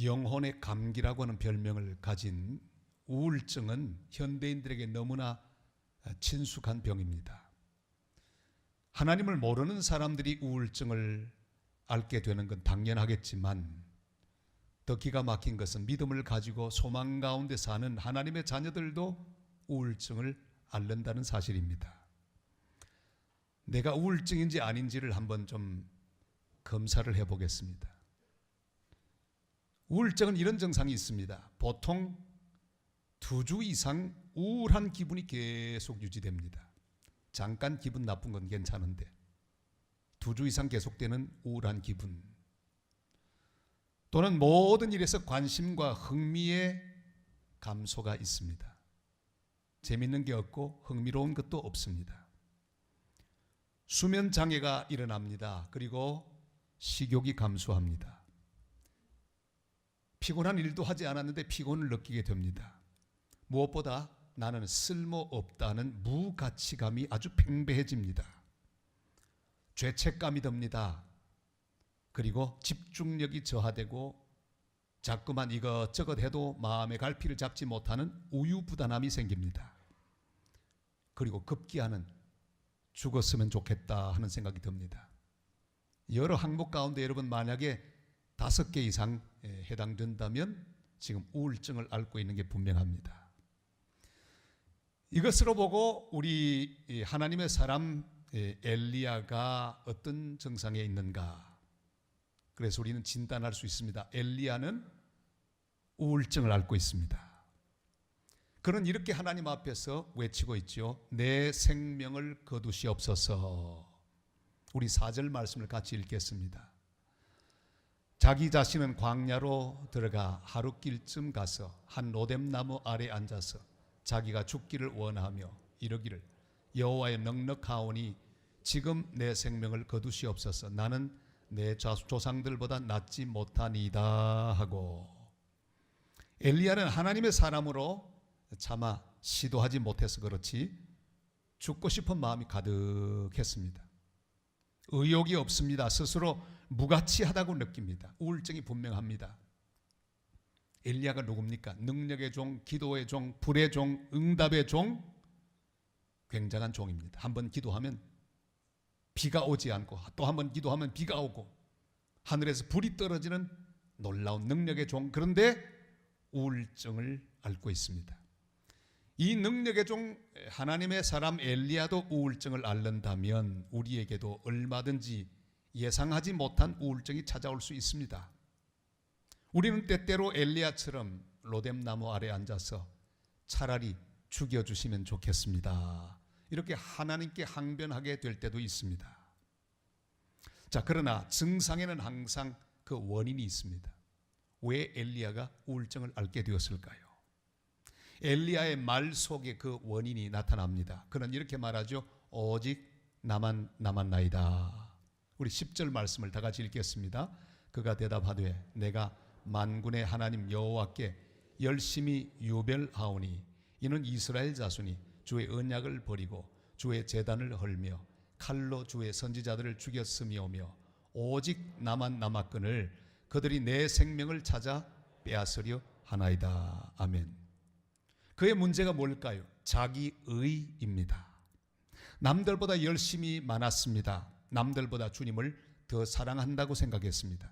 영혼의 감기라고 하는 별명을 가진 우울증은 현대인들에게 너무나 친숙한 병입니다. 하나님을 모르는 사람들이 우울증을 앓게 되는 건 당연하겠지만 더 기가 막힌 것은 믿음을 가지고 소망 가운데 사는 하나님의 자녀들도 우울증을 앓는다는 사실입니다. 내가 우울증인지 아닌지를 한번 좀 검사를 해보겠습니다. 우울증은 이런 증상이 있습니다. 보통 2주 이상 우울한 기분이 계속 유지됩니다. 잠깐 기분 나쁜 건 괜찮은데 2주 이상 계속되는 우울한 기분, 또는 모든 일에서 관심과 흥미의 감소가 있습니다. 재밌는 게 없고 흥미로운 것도 없습니다. 수면 장애가 일어납니다. 그리고 식욕이 감소합니다. 피곤한 일도 하지 않았는데 피곤을 느끼게 됩니다. 무엇보다 나는 쓸모없다는 무가치감이 아주 팽배해집니다. 죄책감이 듭니다. 그리고 집중력이 저하되고 자꾸만 이것저것 해도 마음의 갈피를 잡지 못하는 우유부단함이 생깁니다. 그리고 급기야는 죽었으면 좋겠다 하는 생각이 듭니다. 여러 항목 가운데 여러분 만약에 5개 이상 해당된다면 지금 우울증을 앓고 있는 게 분명합니다. 이것으로 보고 우리 하나님의 사람 엘리야가 어떤 증상에 있는가, 그래서 우리는 진단할 수 있습니다. 엘리야는 우울증을 앓고 있습니다. 그는 이렇게 하나님 앞에서 외치고 있죠. 내 생명을 거두시옵소서. 우리 4절 말씀을 같이 읽겠습니다. 자기 자신은 광야로 들어가 하룻길쯤 가서 한 로뎀나무 아래 앉아서 자기가 죽기를 원하며 이르기를 여호와의 넉넉하오니 지금 내 생명을 거두시옵소서. 나는 내 조상들보다 낫지 못하니이다 하고, 엘리야는 하나님의 사람으로 차마 시도하지 못해서 그렇지 죽고 싶은 마음이 가득했습니다. 의욕이 없습니다. 스스로 무가치하다고 느낍니다. 우울증이 분명합니다. 엘리야가 누굽니까? 능력의 종, 기도의 종, 불의 종, 응답의 종, 굉장한 종입니다. 한번 기도하면 비가 오지 않고 또 한번 기도하면 비가 오고 하늘에서 불이 떨어지는 놀라운 능력의 종, 그런데 우울증을 앓고 있습니다. 이 능력의 종 하나님의 사람 엘리야도 우울증을 앓는다면 우리에게도 얼마든지 예상하지 못한 우울증이 찾아올 수 있습니다. 우리는 때때로 엘리야처럼 로뎀나무 아래 앉아서 차라리 죽여주시면 좋겠습니다, 이렇게 하나님께 항변하게 될 때도 있습니다. 자, 그러나 증상에는 항상 그 원인이 있습니다. 왜 엘리야가 우울증을 앓게 되었을까요? 엘리야의 말 속에 그 원인이 나타납니다. 그는 이렇게 말하죠. 오직 나만 남았나이다. 우리 10절 말씀을 다 같이 읽겠습니다. 그가 대답하되 내가 만군의 하나님 여호와께 열심히 유별하오니 이는 이스라엘 자손이 주의 언약을 버리고 주의 제단을 헐며 칼로 주의 선지자들을 죽였음이오며 오직 나만 남았거늘 그들이 내 생명을 찾아 빼앗으려 하나이다. 아멘. 그의 문제가 뭘까요? 자기의입니다. 남들보다 열심히 많았습니다. 남들보다 주님을 더 사랑한다고 생각했습니다.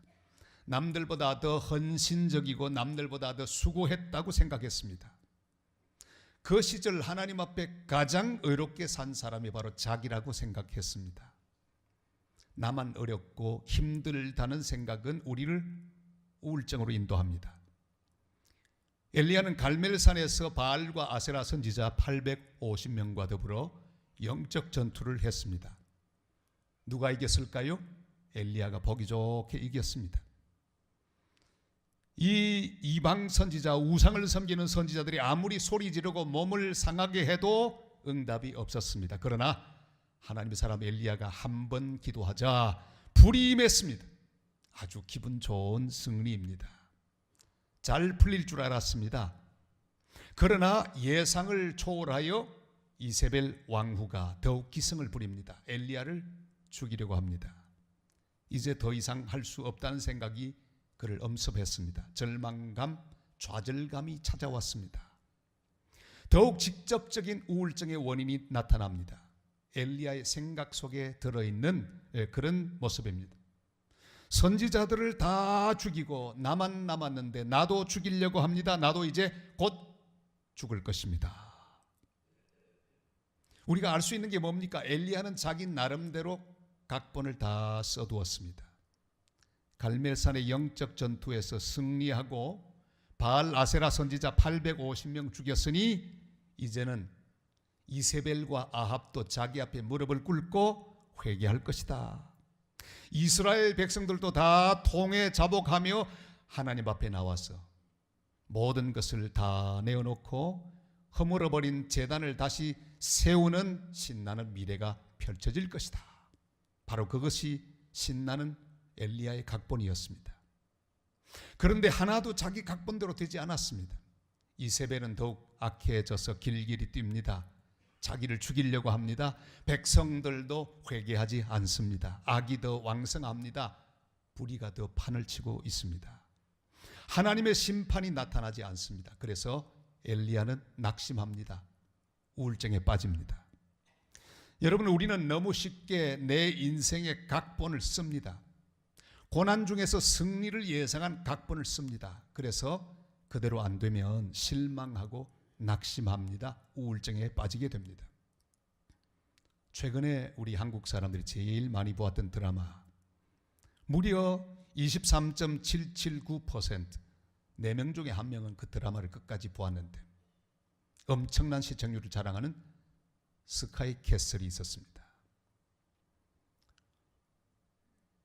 남들보다 더 헌신적이고 남들보다 더 수고했다고 생각했습니다. 그 시절 하나님 앞에 가장 의롭게 산 사람이 바로 자기라고 생각했습니다. 나만 어렵고 힘들다는 생각은 우리를 우울증으로 인도합니다. 엘리야는 갈멜산에서 바알과 아세라 선지자 850명과 더불어 영적 전투를 했습니다. 누가 이겼을까요? 엘리야가 보기 좋게 이겼습니다. 이 이방 선지자, 우상을 섬기는 선지자들이 아무리 소리 지르고 몸을 상하게 해도 응답이 없었습니다. 그러나 하나님의 사람 엘리야가 한 번 기도하자 불이 임했습니다. 아주 기분 좋은 승리입니다. 잘 풀릴 줄 알았습니다. 그러나 예상을 초월하여 이세벨 왕후가 더욱 기승을 부립니다. 엘리야를 죽이려고 합니다. 이제 더 이상 할 수 없다는 생각이 그를 엄습했습니다. 절망감, 좌절감이 찾아왔습니다. 더욱 직접적인 우울증의 원인이 나타납니다. 엘리야의 생각 속에 들어있는 그런 모습입니다. 선지자들을 다 죽이고 나만 남았는데 나도 죽이려고 합니다. 나도 이제 곧 죽을 것입니다. 우리가 알 수 있는 게 뭡니까? 엘리야는 자기 나름대로 각본을 다 써두었습니다. 갈멜산의 영적 전투에서 승리하고 바알 아세라 선지자 850명 죽였으니 이제는 이세벨과 아합도 자기 앞에 무릎을 꿇고 회개할 것이다. 이스라엘 백성들도 다 통해 자복하며 하나님 앞에 나와서 모든 것을 다 내어놓고 허물어버린 제단을 다시 세우는 신나는 미래가 펼쳐질 것이다. 바로 그것이 신나는 엘리야의 각본이었습니다. 그런데 하나도 자기 각본대로 되지 않았습니다. 이세벨은 더욱 악해져서 길길이 뜁니다. 자기를 죽이려고 합니다. 백성들도 회개하지 않습니다. 악이 더 왕성합니다. 불의가 더 판을 치고 있습니다. 하나님의 심판이 나타나지 않습니다. 그래서 엘리야는 낙심합니다. 우울증에 빠집니다. 여러분, 우리는 너무 쉽게 내 인생의 각본을 씁니다. 고난 중에서 승리를 예상한 각본을 씁니다. 그래서 그대로 안 되면 실망하고 낙심합니다. 우울증에 빠지게 됩니다. 최근에 우리 한국 사람들이 제일 많이 보았던 드라마, 무려 23.779%, 4명 중에 1명은 그 드라마를 끝까지 보았는데 엄청난 시청률을 자랑하는 스카이 캐슬이 있었습니다.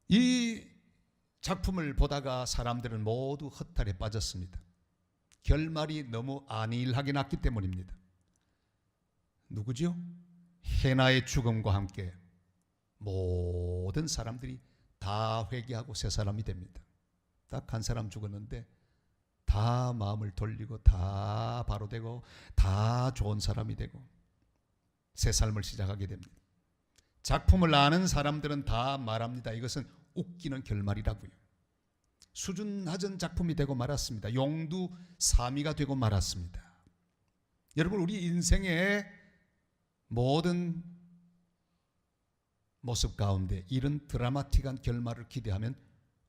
이 작품을 보다가 사람들은 모두 허탈에 빠졌습니다. 결말이 너무 안일하게 났기 때문입니다. 누구죠? 헤나의 죽음과 함께 모든 사람들이 다 회개하고 새 사람이 됩니다. 딱 한 사람 죽었는데 다 마음을 돌리고 다 바로 되고 다 좋은 사람이 되고 새 삶을 시작하게 됩니다. 작품을 아는 사람들은 다 말합니다. 이것은 웃기는 결말이라고요. 수준 낮은 작품이 되고 말았습니다. 용두사미가 되고 말았습니다. 여러분, 우리 인생의 모든 모습 가운데 이런 드라마틱한 결말을 기대하면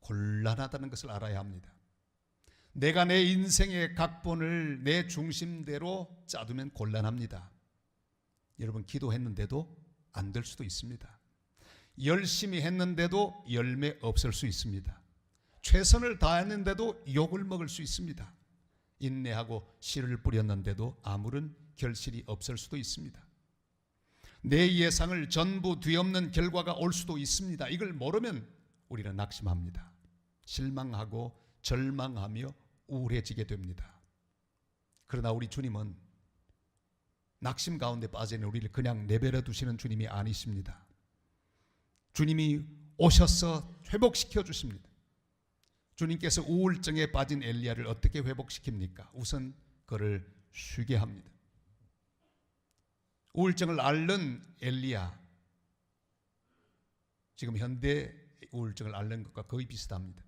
곤란하다는 것을 알아야 합니다. 내가 내 인생의 각본을 내 중심대로 짜두면 곤란합니다. 여러분, 기도했는데도 안 될 수도 있습니다. 열심히 했는데도 열매 없을 수 있습니다. 최선을 다했는데도 욕을 먹을 수 있습니다. 인내하고 씨를 뿌렸는데도 아무런 결실이 없을 수도 있습니다. 내 예상을 전부 뒤엎는 결과가 올 수도 있습니다. 이걸 모르면 우리는 낙심합니다. 실망하고 절망하며 우울해지게 됩니다. 그러나 우리 주님은 낙심 가운데 빠진 우리를 그냥 내버려 두시는 주님이 아니십니다. 주님이 오셔서 회복시켜 주십니다. 주님께서 우울증에 빠진 엘리야를 어떻게 회복시킵니까? 우선 그를 쉬게 합니다. 우울증을 앓는 엘리야, 지금 현대 우울증을 앓는 것과 거의 비슷합니다.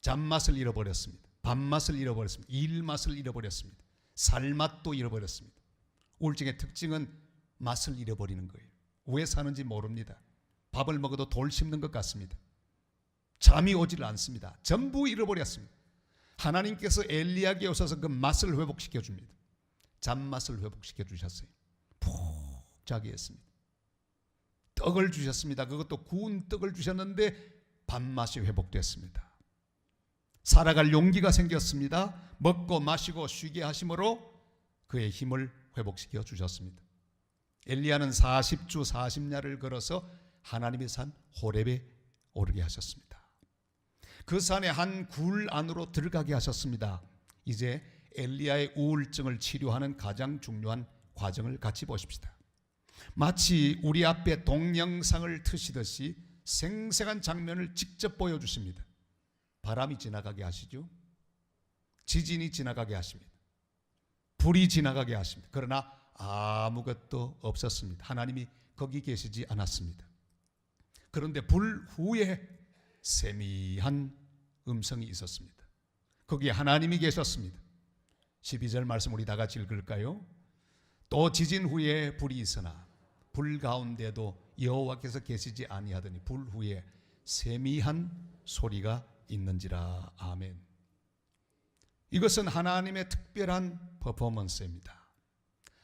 잠맛을 잃어버렸습니다. 밥맛을 잃어버렸습니다. 일맛을 잃어버렸습니다. 살맛도 잃어버렸습니다. 우울증의 특징은 맛을 잃어버리는 거예요. 왜 사는지 모릅니다. 밥을 먹어도 돌 씹는 것 같습니다. 잠이 오질 않습니다. 전부 잃어버렸습니다. 하나님께서 엘리야에게 오셔서 그 맛을 회복시켜 줍니다. 잠맛을 회복시켜 주셨어요. 푹 자게 했습니다. 떡을 주셨습니다. 그것도 구운 떡을 주셨는데 밥맛이 회복됐습니다. 살아갈 용기가 생겼습니다. 먹고 마시고 쉬게 하심으로 그의 힘을 회복시켜 주셨습니다. 엘리야는 40주 40야를 걸어서 하나님의 산 호렙에 오르게 하셨습니다. 그 산의 한 굴 안으로 들어가게 하셨습니다. 이제 엘리야의 우울증을 치료하는 가장 중요한 과정을 같이 보십시다. 마치 우리 앞에 동영상을 트시듯이 생생한 장면을 직접 보여주십니다. 바람이 지나가게 하시죠. 지진이 지나가게 하십니다. 불이 지나가게 하십니다. 그러나 아무것도 없었습니다. 하나님이 거기 계시지 않았습니다. 그런데 불 후에 세미한 음성이 있었습니다. 거기에 하나님이 계셨습니다. 12절 말씀 우리 다 같이 읽을까요? 또 지진 후에 불이 있으나 불 가운데도 여호와께서 계시지 아니하더니 불 후에 세미한 소리가 있는지라. 아멘. 이것은 하나님의 특별한 퍼포먼스입니다.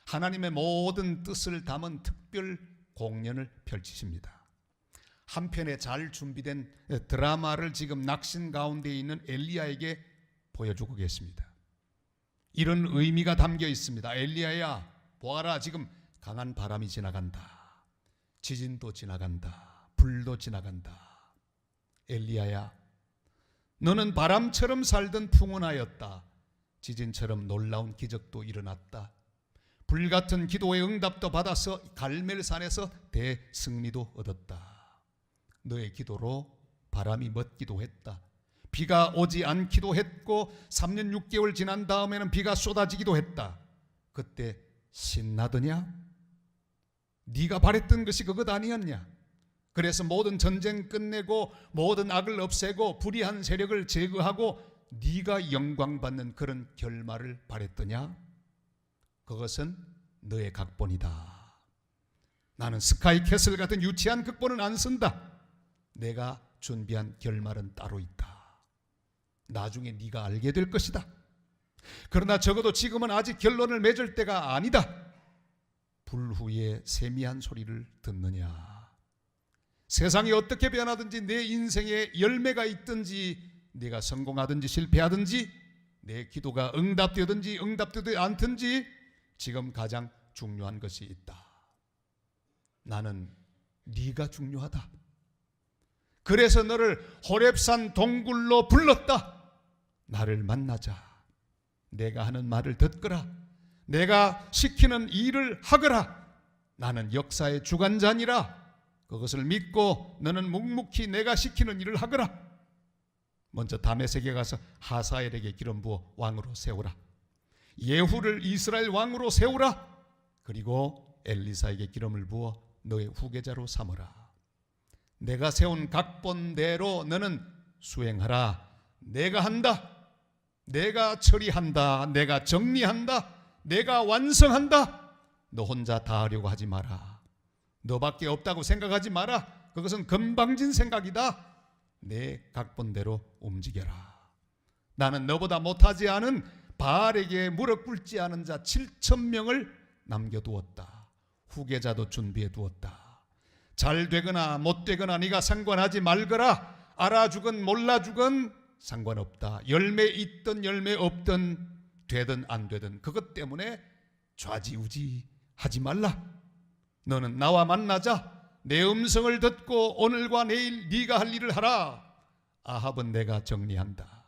하나님의 모든 뜻을 담은 특별 공연을 펼치십니다. 한편에 잘 준비된 드라마를 지금 낙심 가운데 있는 엘리야에게 보여주고 계십니다. 이런 의미가 담겨 있습니다. 엘리야야, 보아라, 지금 강한 바람이 지나간다. 지진도 지나간다. 불도 지나간다. 엘리야야, 너는 바람처럼 살던 풍운하였다. 지진처럼 놀라운 기적도 일어났다. 불같은 기도의 응답도 받아서 갈멜산에서 대승리도 얻었다. 너의 기도로 바람이 멎기도 했다. 비가 오지 않기도 했고 3년 6개월 지난 다음에는 비가 쏟아지기도 했다. 그때 신나더냐? 네가 바랬던 것이 그것 아니었냐? 그래서 모든 전쟁 끝내고 모든 악을 없애고 불의한 세력을 제거하고 네가 영광받는 그런 결말을 바랬더냐? 그것은 너의 각본이다. 나는 스카이캐슬 같은 유치한 극본은 안 쓴다. 내가 준비한 결말은 따로 있다. 나중에 네가 알게 될 것이다. 그러나 적어도 지금은 아직 결론을 맺을 때가 아니다. 불 후에 세미한 소리를 듣느냐? 세상이 어떻게 변하든지 내 인생에 열매가 있든지 네가 성공하든지 실패하든지 내 기도가 응답되든지 응답되지 않든지 지금 가장 중요한 것이 있다. 나는 네가 중요하다. 그래서 너를 호렙산 동굴로 불렀다. 나를 만나자. 내가 하는 말을 듣거라. 내가 시키는 일을 하거라. 나는 역사의 주관자니라. 그것을 믿고 너는 묵묵히 내가 시키는 일을 하거라. 먼저 다메섹에 가서 하사엘에게 기름 부어 왕으로 세우라. 예후를 이스라엘 왕으로 세우라. 그리고 엘리사에게 기름을 부어 너의 후계자로 삼으라. 내가 세운 각본대로 너는 수행하라. 내가 한다. 내가 처리한다. 내가 정리한다. 내가 완성한다. 너 혼자 다 하려고 하지 마라. 너밖에 없다고 생각하지 마라. 그것은 건방진 생각이다. 내 각본대로 움직여라. 나는 너보다 못하지 않은 바알에게 무릎 꿇지 않은 자 7,000명을 남겨두었다. 후계자도 준비해 두었다. 잘 되거나 못 되거나 네가 상관하지 말거라. 알아주건 몰라주건 상관없다. 열매 있든 열매 없든 되든 안 되든 그것 때문에 좌지우지 하지 말라. 너는 나와 만나자. 내 음성을 듣고 오늘과 내일 네가 할 일을 하라. 아합은 내가 정리한다.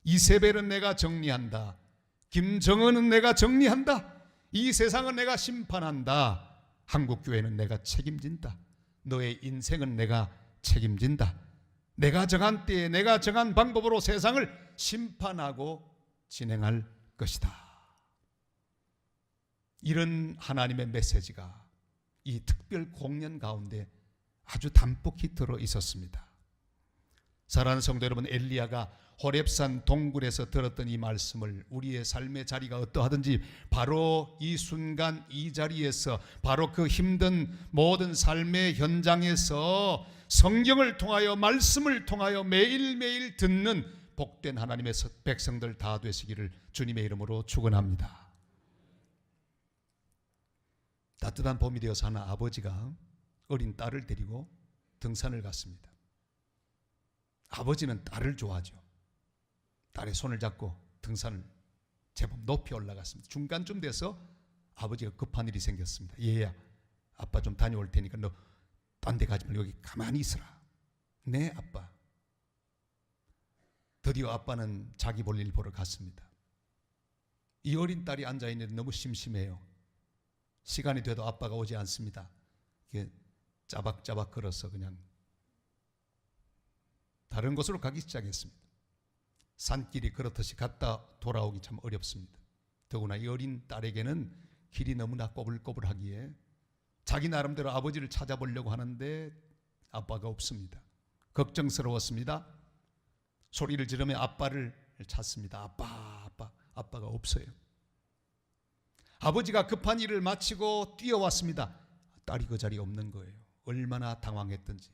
이세벨은 내가 정리한다. 김정은은 내가 정리한다. 이 세상은 내가 심판한다. 한국교회는 내가 책임진다. 너의 인생은 내가 책임진다. 내가 정한 때에 내가 정한 방법으로 세상을 심판하고 진행할 것이다. 이런 하나님의 메시지가 이 특별 공연 가운데 아주 담뿍히 들어 있었습니다. 사랑하는 성도 여러분, 엘리야가 호렙산 동굴에서 들었던 이 말씀을 우리의 삶의 자리가 어떠하든지 바로 이 순간 이 자리에서 바로 그 힘든 모든 삶의 현장에서 성경을 통하여 말씀을 통하여 매일매일 듣는 복된 하나님의 백성들 다 되시기를 주님의 이름으로 축원합니다. 따뜻한 봄이 되어서 하나 아버지가 어린 딸을 데리고 등산을 갔습니다. 아버지는 딸을 좋아하죠. 딸의 손을 잡고 등산을 제법 높이 올라갔습니다. 중간쯤 돼서 아버지가 급한 일이 생겼습니다. 얘야, 아빠 좀 다녀올 테니까 너 딴 데 가지 말고 여기 가만히 있어라. 네, 아빠. 드디어 아빠는 자기 볼일 보러 갔습니다. 이 어린 딸이 앉아있는데 너무 심심해요. 시간이 돼도 아빠가 오지 않습니다. 이게 짜박짜박 걸어서 그냥 다른 곳으로 가기 시작했습니다. 산길이 그렇듯이 갔다 돌아오기 참 어렵습니다. 더구나 이 어린 딸에게는 길이 너무나 꼬불꼬불하기에 자기 나름대로 아버지를 찾아보려고 하는데 아빠가 없습니다. 걱정스러웠습니다. 소리를 지르며 아빠를 찾습니다. 아빠가 없어요. 아버지가 급한 일을 마치고 뛰어왔습니다. 딸이 그 자리에 없는 거예요. 얼마나 당황했던지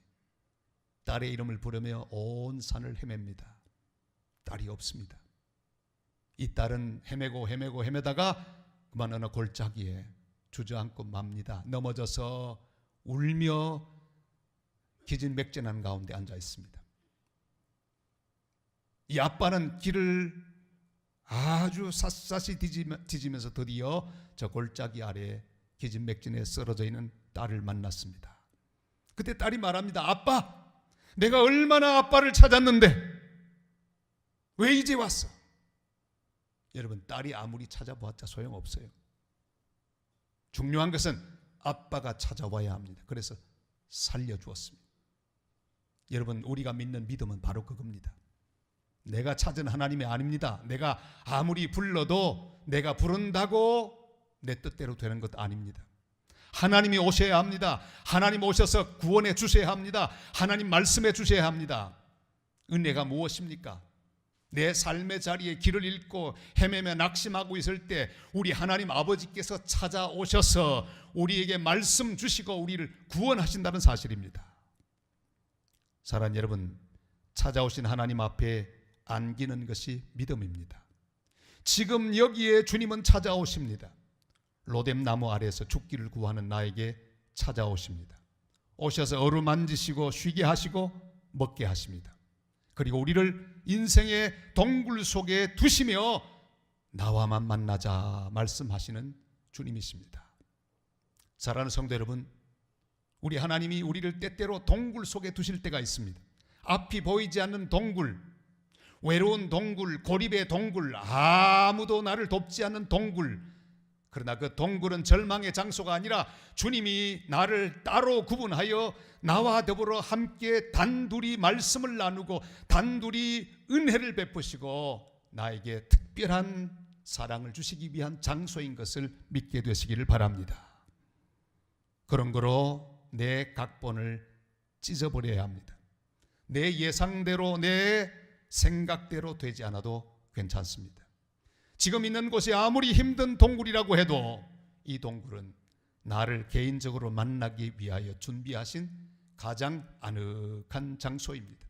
딸의 이름을 부르며 온 산을 헤맵니다. 딸이 없습니다. 이 딸은 헤매다가 그만 어느 골짜기에 주저앉고 맙니다. 넘어져서 울며 기진맥진한 가운데 앉아 있습니다. 이 아빠는 길을 아주 샅샅이 뒤지면서 드디어 저 골짜기 아래에 기진맥진에 쓰러져 있는 딸을 만났습니다. 그때 딸이 말합니다. 아빠, 내가 얼마나 아빠를 찾았는데 왜 이제 왔어? 여러분, 딸이 아무리 찾아보았자 소용없어요. 중요한 것은 아빠가 찾아와야 합니다. 그래서 살려주었습니다. 여러분, 우리가 믿는 믿음은 바로 그겁니다. 내가 찾은 하나님이 아닙니다. 내가 아무리 불러도 내가 부른다고 내 뜻대로 되는 것 아닙니다. 하나님이 오셔야 합니다. 하나님 오셔서 구원해 주셔야 합니다. 하나님 말씀해 주셔야 합니다. 은혜가 무엇입니까? 내 삶의 자리에 길을 잃고 헤매며 낙심하고 있을 때 우리 하나님 아버지께서 찾아오셔서 우리에게 말씀 주시고 우리를 구원하신다는 사실입니다. 사랑하는 여러분, 찾아오신 하나님 앞에 안기는 것이 믿음입니다. 지금 여기에 주님은 찾아오십니다. 로뎀 나무 아래에서 죽기를 구하는 나에게 찾아오십니다. 오셔서 어루만지시고 쉬게 하시고 먹게 하십니다. 그리고 우리를 인생의 동굴 속에 두시며 나와만 만나자 말씀하시는 주님이십니다. 사랑하는 성도 여러분, 우리 하나님이 우리를 때때로 동굴 속에 두실 때가 있습니다. 앞이 보이지 않는 동굴, 외로운 동굴, 고립의 동굴, 아무도 나를 돕지 않는 동굴. 그러나 그 동굴은 절망의 장소가 아니라 주님이 나를 따로 구분하여 나와 더불어 함께 단둘이 말씀을 나누고 단둘이 은혜를 베푸시고 나에게 특별한 사랑을 주시기 위한 장소인 것을 믿게 되시기를 바랍니다. 그런 거로 내 각본을 찢어버려야 합니다. 내 예상대로, 내 생각대로 되지 않아도 괜찮습니다. 지금 있는 곳이 아무리 힘든 동굴이라고 해도 이 동굴은 나를 개인적으로 만나기 위하여 준비하신 가장 아늑한 장소입니다.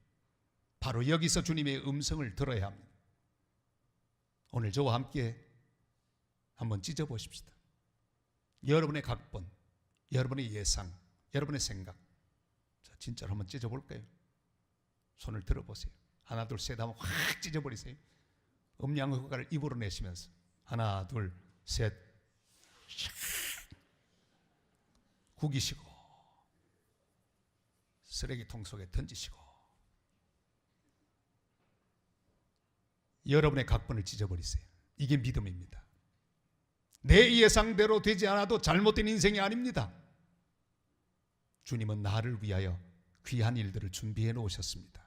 바로 여기서 주님의 음성을 들어야 합니다. 오늘 저와 함께 한번 찢어보십시다. 여러분의 각본, 여러분의 예상, 여러분의 생각, 자, 진짜로 한번 찢어볼까요? 손을 들어보세요. 하나 둘 셋 하면 확 찢어버리세요. 음량 효과를 입으로 내시면서 하나 둘 셋 구기시고 쓰레기통 속에 던지시고 여러분의 각본을 찢어버리세요. 이게 믿음입니다. 내 예상대로 되지 않아도 잘못된 인생이 아닙니다. 주님은 나를 위하여 귀한 일들을 준비해 놓으셨습니다.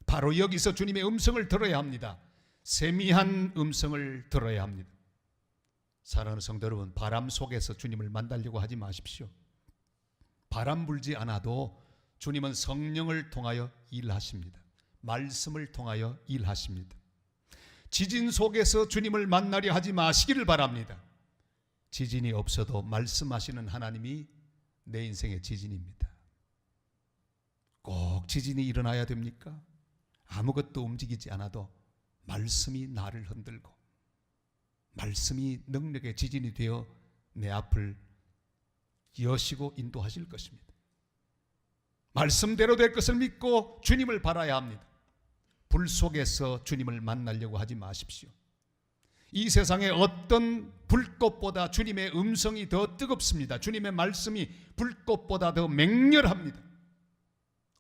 바로 여기서 주님의 음성을 들어야 합니다. 세미한 음성을 들어야 합니다. 사랑하는 성도 여러분, 바람 속에서 주님을 만나려고 하지 마십시오. 바람 불지 않아도 주님은 성령을 통하여 일하십니다. 말씀을 통하여 일하십니다. 지진 속에서 주님을 만나려 하지 마시기를 바랍니다. 지진이 없어도 말씀하시는 하나님이 내 인생의 지진입니다. 꼭 지진이 일어나야 됩니까? 아무것도 움직이지 않아도 말씀이 나를 흔들고 말씀이 능력의 지진이 되어 내 앞을 여시고 인도하실 것입니다. 말씀대로 될 것을 믿고 주님을 바라야 합니다. 불 속에서 주님을 만나려고 하지 마십시오. 이 세상에 어떤 불꽃보다 주님의 음성이 더 뜨겁습니다. 주님의 말씀이 불꽃보다 더 맹렬합니다.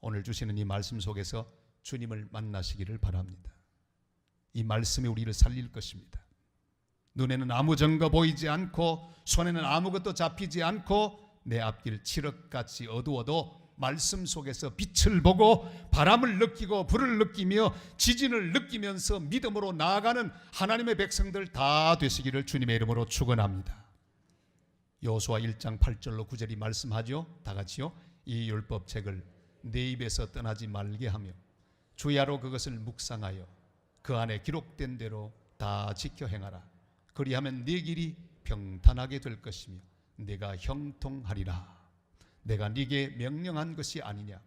오늘 주시는 이 말씀 속에서 주님을 만나시기를 바랍니다. 이 말씀이 우리를 살릴 것입니다. 눈에는 아무 증거 보이지 않고 손에는 아무것도 잡히지 않고 내 앞길 칠흑같이 어두워도 말씀 속에서 빛을 보고 바람을 느끼고 불을 느끼며 지진을 느끼면서 믿음으로 나아가는 하나님의 백성들 다 되시기를 주님의 이름으로 축원합니다. 여호수아 1장 8절로 9절이 말씀하죠. 다 같이요. 이 율법책을 내 입에서 떠나지 말게 하며 주야로 그것을 묵상하여 그 안에 기록된 대로 다 지켜 행하라. 그리하면 네 길이 평탄하게 될 것이며 네가 형통하리라. 내가 네게 명령한 것이 아니냐.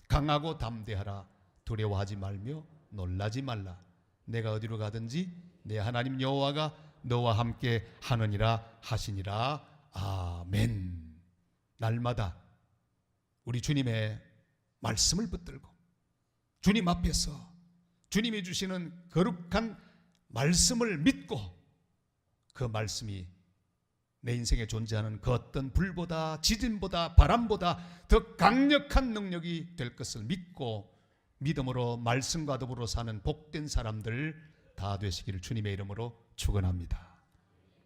강하고 담대하라. 두려워하지 말며 놀라지 말라. 내가 어디로 가든지 내 하나님 여호와가 너와 함께 하느니라 하시니라. 아멘. 날마다 우리 주님의 말씀을 붙들고 주님 앞에서 주님이 주시는 거룩한 말씀을 믿고 그 말씀이 내 인생에 존재하는 그 어떤 불보다 지진보다 바람보다 더 강력한 능력이 될 것을 믿고 믿음으로 말씀과 더불어 사는 복된 사람들 다 되시기를 주님의 이름으로 축원합니다.